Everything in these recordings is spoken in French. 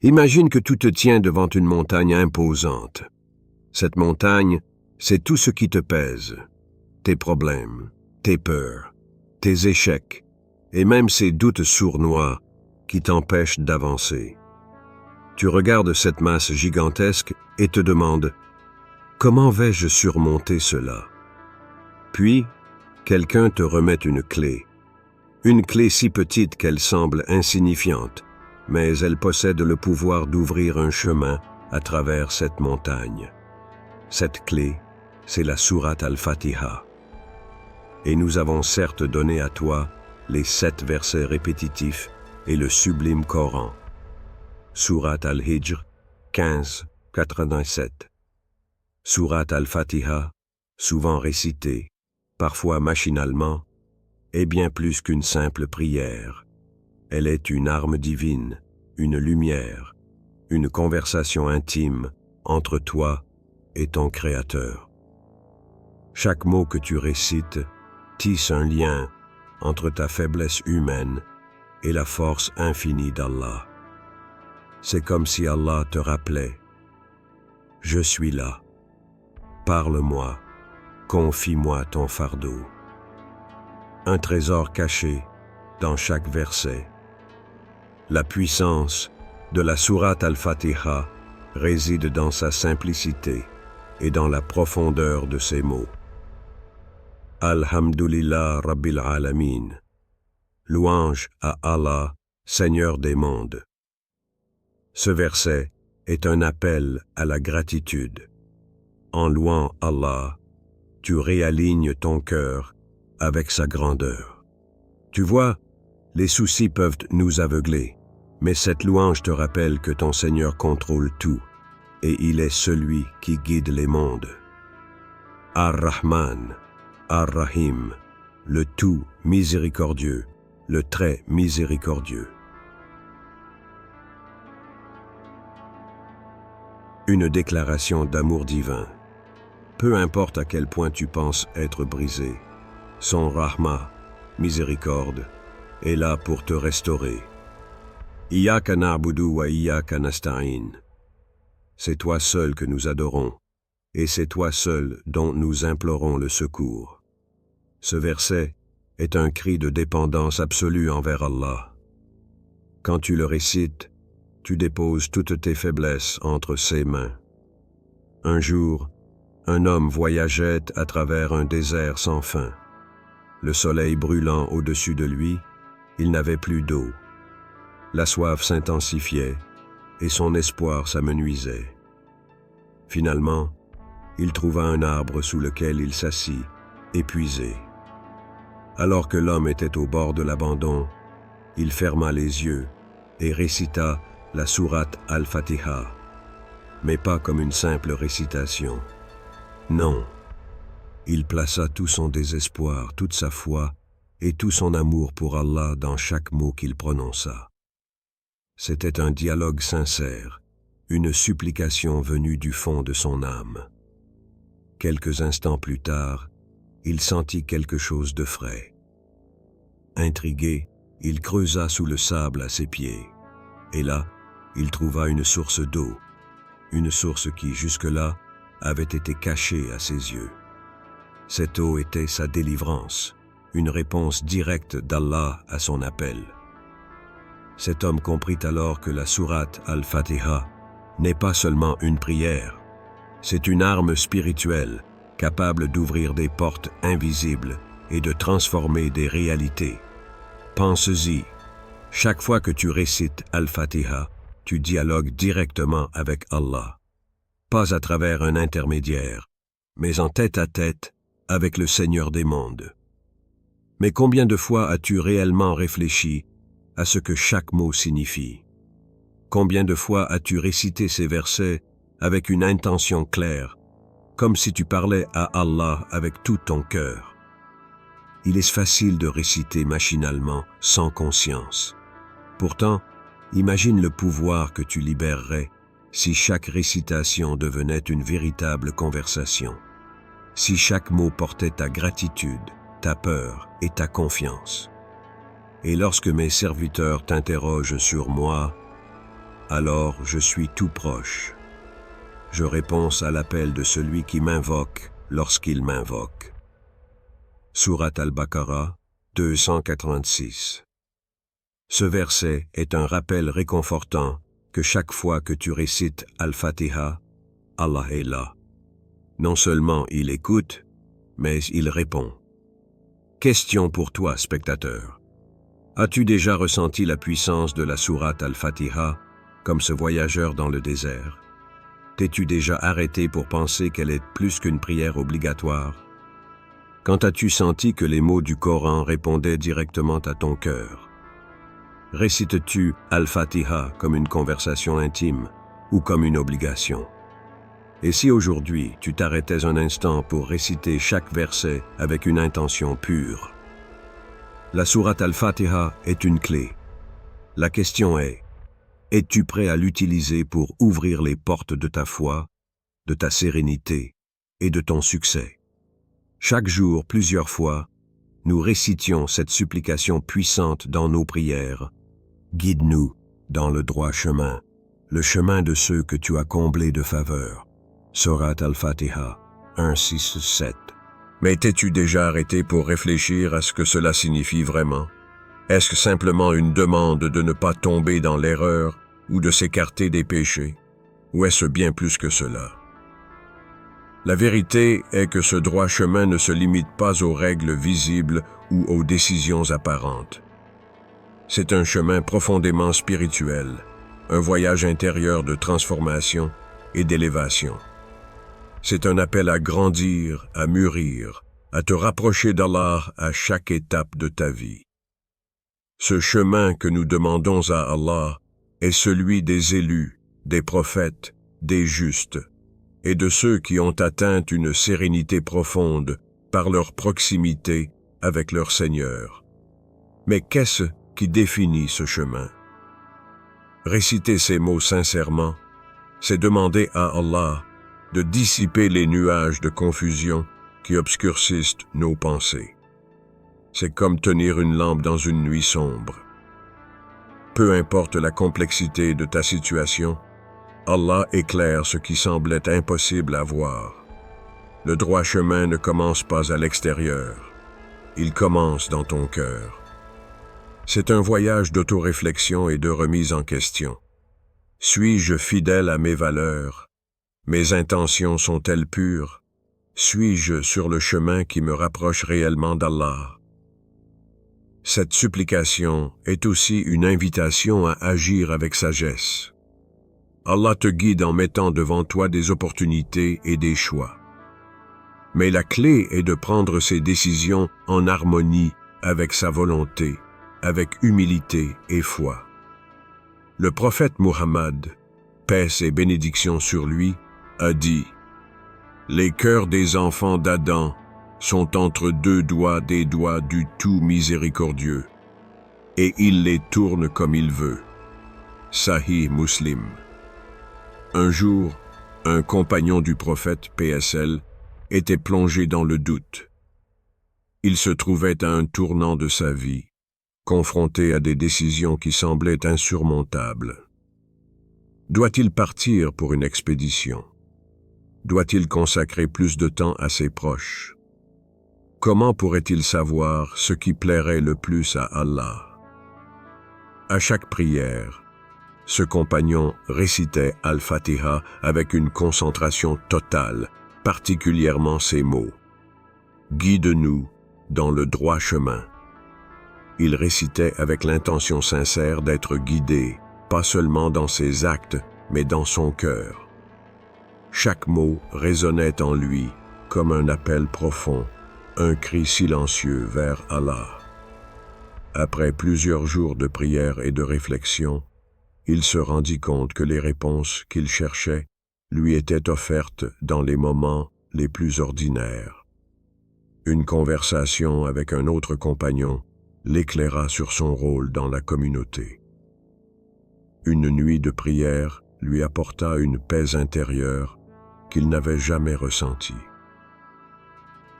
Imagine que tu te tiens devant une montagne imposante. Cette montagne, c'est tout ce qui te pèse. Tes problèmes, tes peurs, tes échecs, et même ces doutes sournois qui t'empêchent d'avancer. Tu regardes cette masse gigantesque et te demandes « Comment vais-je surmonter cela ?» Puis, quelqu'un te remet une clé si petite qu'elle semble insignifiante, mais elle possède le pouvoir d'ouvrir un chemin à travers cette montagne. Cette clé, c'est la sourate Al-Fatiha. Et nous avons certes donné à toi les 7 versets répétitifs et le sublime Coran. Sourate Al-Hijr 15, 87. Sourate Al-Fatiha, souvent récitée, parfois machinalement, est bien plus qu'une simple prière. Elle est une arme divine, une lumière, une conversation intime entre toi et ton Créateur. Chaque mot que tu récites tisse un lien entre ta faiblesse humaine et la force infinie d'Allah. C'est comme si Allah te rappelait « Je suis là. Parle-moi, confie-moi ton fardeau. » Un trésor caché dans chaque verset. La puissance de la sourate Al-Fatiha réside dans sa simplicité et dans la profondeur de ses mots. Alhamdulillah Rabbil Alamin. Louange à Allah, Seigneur des mondes. Ce verset est un appel à la gratitude. En louant Allah, tu réalignes ton cœur avec sa grandeur. Tu vois, les soucis peuvent nous aveugler, mais cette louange te rappelle que ton Seigneur contrôle tout, et il est celui qui guide les mondes. Ar-Rahman, Ar-Rahim, le tout miséricordieux, le très miséricordieux. Une déclaration d'amour divin. Peu importe à quel point tu penses être brisé, son Rahma, miséricorde, est là pour te restaurer. Iyyaka na'budu wa iyyaka nasta'in. C'est toi seul que nous adorons, et c'est toi seul dont nous implorons le secours. Ce verset est un cri de dépendance absolue envers Allah. Quand tu le récites, tu déposes toutes tes faiblesses entre ses mains. Un jour, un homme voyageait à travers un désert sans fin. Le soleil brûlant au-dessus de lui, il n'avait plus d'eau. La soif s'intensifiait et son espoir s'amenuisait. Finalement, il trouva un arbre sous lequel il s'assit, épuisé. Alors que l'homme était au bord de l'abandon, il ferma les yeux et récita la sourate Al-Fatiha, mais pas comme une simple récitation. Non, il plaça tout son désespoir, toute sa foi et tout son amour pour Allah dans chaque mot qu'il prononça. C'était un dialogue sincère, une supplication venue du fond de son âme. Quelques instants plus tard, il sentit quelque chose de frais. Intrigué, il creusa sous le sable à ses pieds, et là, il trouva une source d'eau, une source qui, jusque-là, avait été cachée à ses yeux. Cette eau était sa délivrance, une réponse directe d'Allah à son appel. Cet homme comprit alors que la sourate Al-Fatiha n'est pas seulement une prière, c'est une arme spirituelle capable d'ouvrir des portes invisibles et de transformer des réalités. Pense-y, chaque fois que tu récites Al-Fatiha, tu dialogues directement avec Allah, pas à travers un intermédiaire, mais en tête-à-tête avec le Seigneur des mondes. Mais combien de fois as-tu réellement réfléchi à ce que chaque mot signifie? Combien de fois as-tu récité ces versets avec une intention claire, comme si tu parlais à Allah avec tout ton cœur? Il est facile de réciter machinalement, sans conscience. Pourtant, imagine le pouvoir que tu libérerais si chaque récitation devenait une véritable conversation, si chaque mot portait ta gratitude, ta peur et ta confiance. Et lorsque mes serviteurs t'interrogent sur moi, alors je suis tout proche. Je réponds à l'appel de celui qui m'invoque lorsqu'il m'invoque. Sourate Al-Baqarah 286. Ce verset est un rappel réconfortant que chaque fois que tu récites Al-Fatiha, Allah est là. Non seulement il écoute, mais il répond. Question pour toi, spectateur. As-tu déjà ressenti la puissance de la sourate Al-Fatiha comme ce voyageur dans le désert? T'es-tu déjà arrêté pour penser qu'elle est plus qu'une prière obligatoire? Quand as-tu senti que les mots du Coran répondaient directement à ton cœur? Récites-tu Al-Fatiha comme une conversation intime ou comme une obligation? Et si aujourd'hui tu t'arrêtais un instant pour réciter chaque verset avec une intention pure? La sourate Al-Fatiha est une clé. La question est, es-tu prêt à l'utiliser pour ouvrir les portes de ta foi, de ta sérénité et de ton succès? Chaque jour, plusieurs fois, nous récitions cette supplication puissante dans nos prières. Guide-nous dans le droit chemin, le chemin de ceux que tu as comblés de faveur. Sourate Al-Fatiha 1-6-7. Mais t'es-tu déjà arrêté pour réfléchir à ce que cela signifie vraiment? Est-ce simplement une demande de ne pas tomber dans l'erreur ou de s'écarter des péchés? Ou est-ce bien plus que cela? La vérité est que ce droit chemin ne se limite pas aux règles visibles ou aux décisions apparentes. C'est un chemin profondément spirituel, un voyage intérieur de transformation et d'élévation. C'est un appel à grandir, à mûrir, à te rapprocher d'Allah à chaque étape de ta vie. Ce chemin que nous demandons à Allah est celui des élus, des prophètes, des justes, et de ceux qui ont atteint une sérénité profonde par leur proximité avec leur Seigneur. Mais qu'est-ce qui définit ce chemin? Réciter ces mots sincèrement, c'est demander à Allah de dissiper les nuages de confusion qui obscurcissent nos pensées. C'est comme tenir une lampe dans une nuit sombre. Peu importe la complexité de ta situation, Allah éclaire ce qui semblait impossible à voir. Le droit chemin ne commence pas à l'extérieur, il commence dans ton cœur. C'est un voyage d'autoréflexion et de remise en question. Suis-je fidèle à mes valeurs? Mes intentions sont-elles pures? Suis-je sur le chemin qui me rapproche réellement d'Allah? Cette supplication est aussi une invitation à agir avec sagesse. Allah te guide en mettant devant toi des opportunités et des choix. Mais la clé est de prendre ces décisions en harmonie avec sa volonté, avec humilité et foi. Le prophète Muhammad, paix et bénédictions sur lui, a dit « Les cœurs des enfants d'Adam sont entre deux doigts des doigts du tout miséricordieux, et il les tourne comme il veut. » Sahih Muslim. Un jour, un compagnon du prophète PSL était plongé dans le doute. Il se trouvait à un tournant de sa vie, confronté à des décisions qui semblaient insurmontables. Doit-il partir pour une expédition? Doit-il consacrer plus de temps à ses proches? Comment pourrait-il savoir ce qui plairait le plus à Allah? À chaque prière, ce compagnon récitait Al-Fatiha avec une concentration totale, particulièrement ces mots. « Guide-nous dans le droit chemin ». Il récitait avec l'intention sincère d'être guidé, pas seulement dans ses actes, mais dans son cœur. Chaque mot résonnait en lui comme un appel profond, un cri silencieux vers Allah. Après plusieurs jours de prière et de réflexion, il se rendit compte que les réponses qu'il cherchait lui étaient offertes dans les moments les plus ordinaires. Une conversation avec un autre compagnon l'éclaira sur son rôle dans la communauté. Une nuit de prière lui apporta une paix intérieure qu'il n'avait jamais ressentie.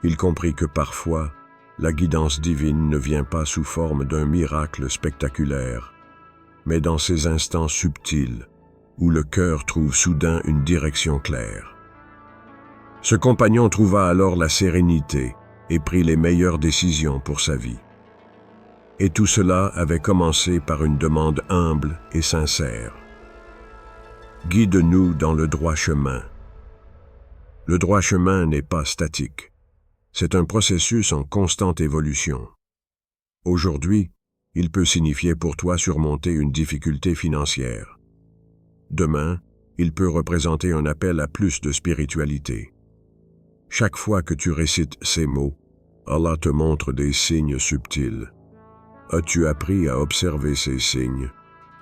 Il comprit que parfois, la guidance divine ne vient pas sous forme d'un miracle spectaculaire, mais dans ces instants subtils où le cœur trouve soudain une direction claire. Ce compagnon trouva alors la sérénité et prit les meilleures décisions pour sa vie. Et tout cela avait commencé par une demande humble et sincère. Guide-nous dans le droit chemin. Le droit chemin n'est pas statique. C'est un processus en constante évolution. Aujourd'hui, il peut signifier pour toi surmonter une difficulté financière. Demain, il peut représenter un appel à plus de spiritualité. Chaque fois que tu récites ces mots, Allah te montre des signes subtils. As-tu appris à observer ces signes,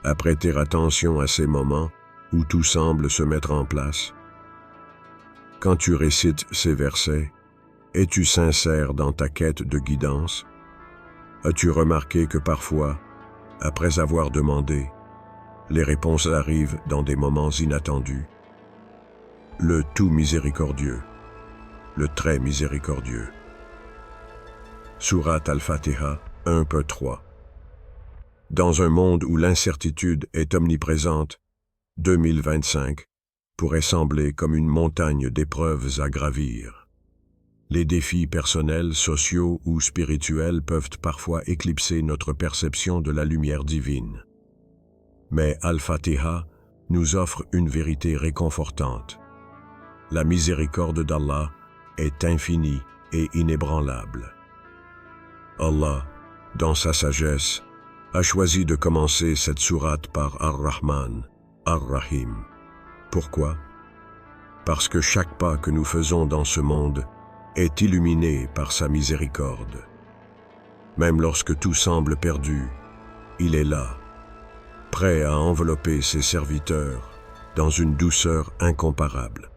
à prêter attention à ces moments où tout semble se mettre en place? Quand tu récites ces versets, es-tu sincère dans ta quête de guidance? As-tu remarqué que parfois, après avoir demandé, les réponses arrivent dans des moments inattendus? Le tout miséricordieux, le très miséricordieux. Sourate Al-Fatiha 1-3. Dans un monde où l'incertitude est omniprésente, 2025 pourrait sembler comme une montagne d'épreuves à gravir. Les défis personnels, sociaux ou spirituels peuvent parfois éclipser notre perception de la lumière divine. Mais Al-Fatiha nous offre une vérité réconfortante. La miséricorde d'Allah est infinie et inébranlable. Allah, dans sa sagesse, a choisi de commencer cette sourate par Ar-Rahman, Ar-Rahim. Pourquoi? Parce que chaque pas que nous faisons dans ce monde est illuminé par sa miséricorde. Même lorsque tout semble perdu, il est là, prêt à envelopper ses serviteurs dans une douceur incomparable.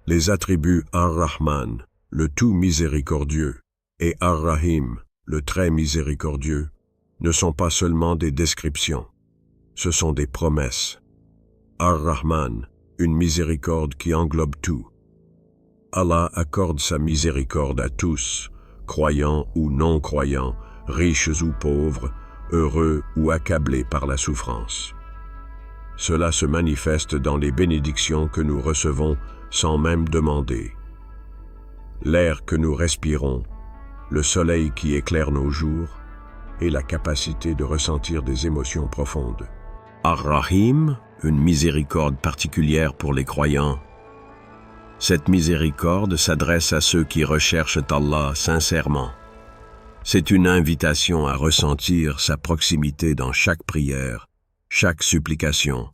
Les attributs Ar-Rahman, le tout miséricordieux, et Ar-Rahim, le très miséricordieux, ne sont pas seulement des descriptions, ce sont des promesses. Ar-Rahman, une miséricorde qui englobe tout. Allah accorde sa miséricorde à tous, croyants ou non-croyants, riches ou pauvres, heureux ou accablés par la souffrance. Cela se manifeste dans les bénédictions que nous recevons sans même demander. L'air que nous respirons, le soleil qui éclaire nos jours, et la capacité de ressentir des émotions profondes. Ar-Rahim, une miséricorde particulière pour les croyants. Cette miséricorde s'adresse à ceux qui recherchent Allah sincèrement. C'est une invitation à ressentir sa proximité dans chaque prière, chaque supplication,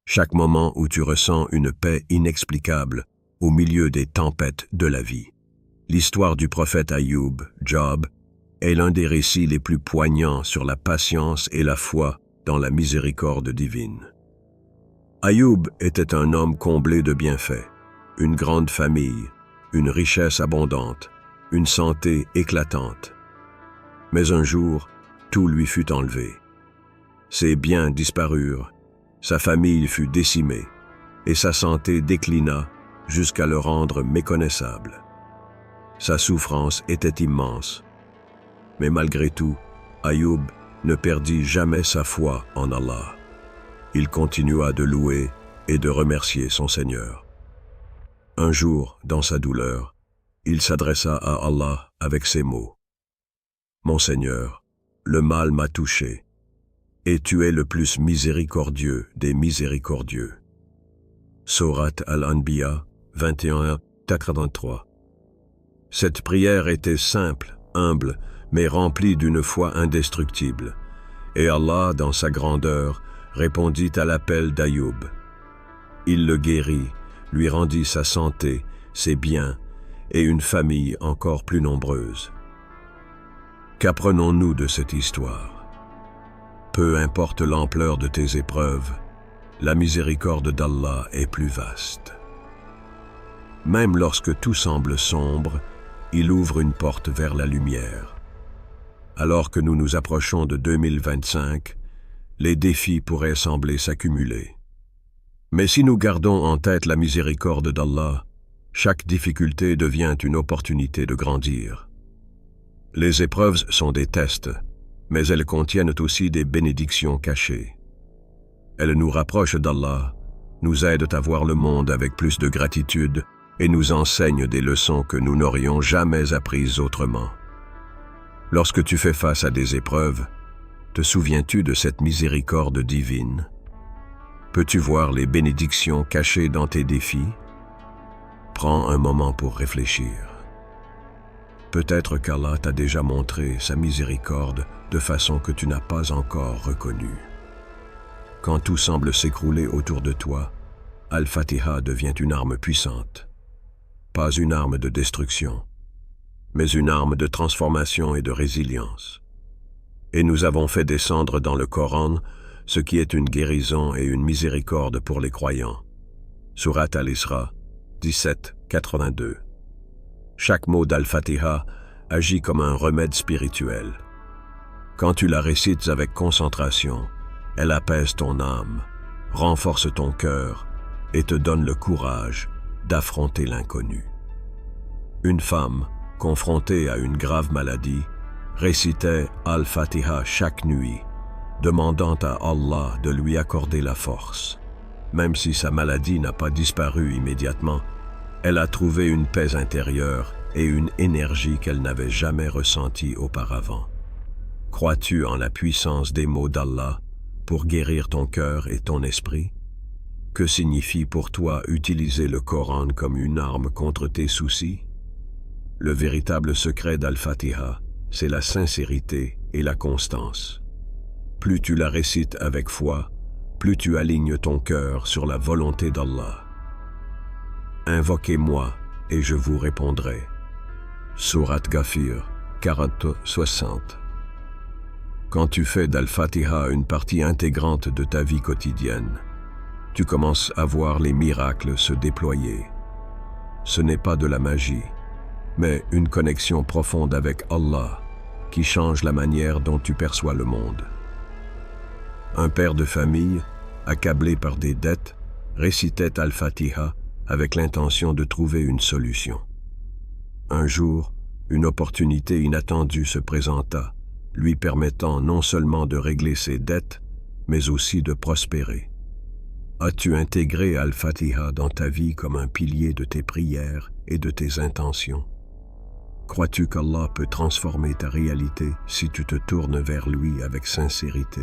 chaque moment où tu ressens une paix inexplicable au milieu des tempêtes de la vie. L'histoire du prophète Ayoub, Job, est l'un des récits les plus poignants sur la patience et la foi dans la miséricorde divine. Ayoub était un homme comblé de bienfaits, une grande famille, une richesse abondante, une santé éclatante. Mais un jour, tout lui fut enlevé. Ses biens disparurent, sa famille fut décimée, et sa santé déclina jusqu'à le rendre méconnaissable. Sa souffrance était immense. Mais malgré tout, Ayoub ne perdit jamais sa foi en Allah. Il continua de louer et de remercier son Seigneur. Un jour, dans sa douleur, il s'adressa à Allah avec ces mots. « Mon Seigneur, le mal m'a touché, et tu es le plus miséricordieux des miséricordieux. » Sourate Al-Anbiya 21-83. Cette prière était simple, humble, mais remplie d'une foi indestructible. Et Allah, dans sa grandeur, répondit à l'appel d'Ayoub. Il le guérit, lui rendit sa santé, ses biens, et une famille encore plus nombreuse. Qu'apprenons-nous de cette histoire? Peu importe l'ampleur de tes épreuves, la miséricorde d'Allah est plus vaste. Même lorsque tout semble sombre, il ouvre une porte vers la lumière. Alors que nous nous approchons de 2025, les défis pourraient sembler s'accumuler. Mais si nous gardons en tête la miséricorde d'Allah, chaque difficulté devient une opportunité de grandir. Les épreuves sont des tests, mais elles contiennent aussi des bénédictions cachées. Elles nous rapprochent d'Allah nous aident à voir le monde avec plus de gratitude et nous enseignent des leçons que nous n'aurions jamais apprises autrement. Lorsque tu fais face à des épreuves, te souviens-tu de cette miséricorde divine? Peux-tu voir les bénédictions cachées dans tes défis? Prends un moment pour réfléchir. Peut-être qu'Allah t'a déjà montré sa miséricorde de façon que tu n'as pas encore reconnue. Quand tout semble s'écrouler autour de toi, Al-Fatiha devient une arme puissante. Pas une arme de destruction, mais une arme de transformation et de résilience. Et nous avons fait descendre dans le Coran ce qui est une guérison et une miséricorde pour les croyants. Surat Al-Isra 17:82. Chaque mot d'Al-Fatiha agit comme un remède spirituel. Quand tu la récites avec concentration, elle apaise ton âme, renforce ton cœur et te donne le courage d'affronter l'inconnu. Une femme, confrontée à une grave maladie, récitait Al-Fatiha chaque nuit, demandant à Allah de lui accorder la force. Même si sa maladie n'a pas disparu immédiatement, elle a trouvé une paix intérieure et une énergie qu'elle n'avait jamais ressentie auparavant. Crois-tu en la puissance des mots d'Allah pour guérir ton cœur et ton esprit? Que signifie pour toi utiliser le Coran comme une arme contre tes soucis? Le véritable secret d'Al-Fatiha, c'est la sincérité et la constance. Plus tu la récites avec foi, plus tu alignes ton cœur sur la volonté d'Allah. Invoquez-moi et je vous répondrai. Surat Ghafir 40-60. Quand tu fais d'Al-Fatiha une partie intégrante de ta vie quotidienne, tu commences à voir les miracles se déployer. Ce n'est pas de la magie, mais une connexion profonde avec Allah qui change la manière dont tu perçois le monde. Un père de famille, accablé par des dettes, récitait Al-Fatiha avec l'intention de trouver une solution. Un jour, une opportunité inattendue se présenta, lui permettant non seulement de régler ses dettes, mais aussi de prospérer. As-tu intégré Al-Fatiha dans ta vie comme un pilier de tes prières et de tes intentions? Crois-tu qu'Allah peut transformer ta réalité si tu te tournes vers lui avec sincérité?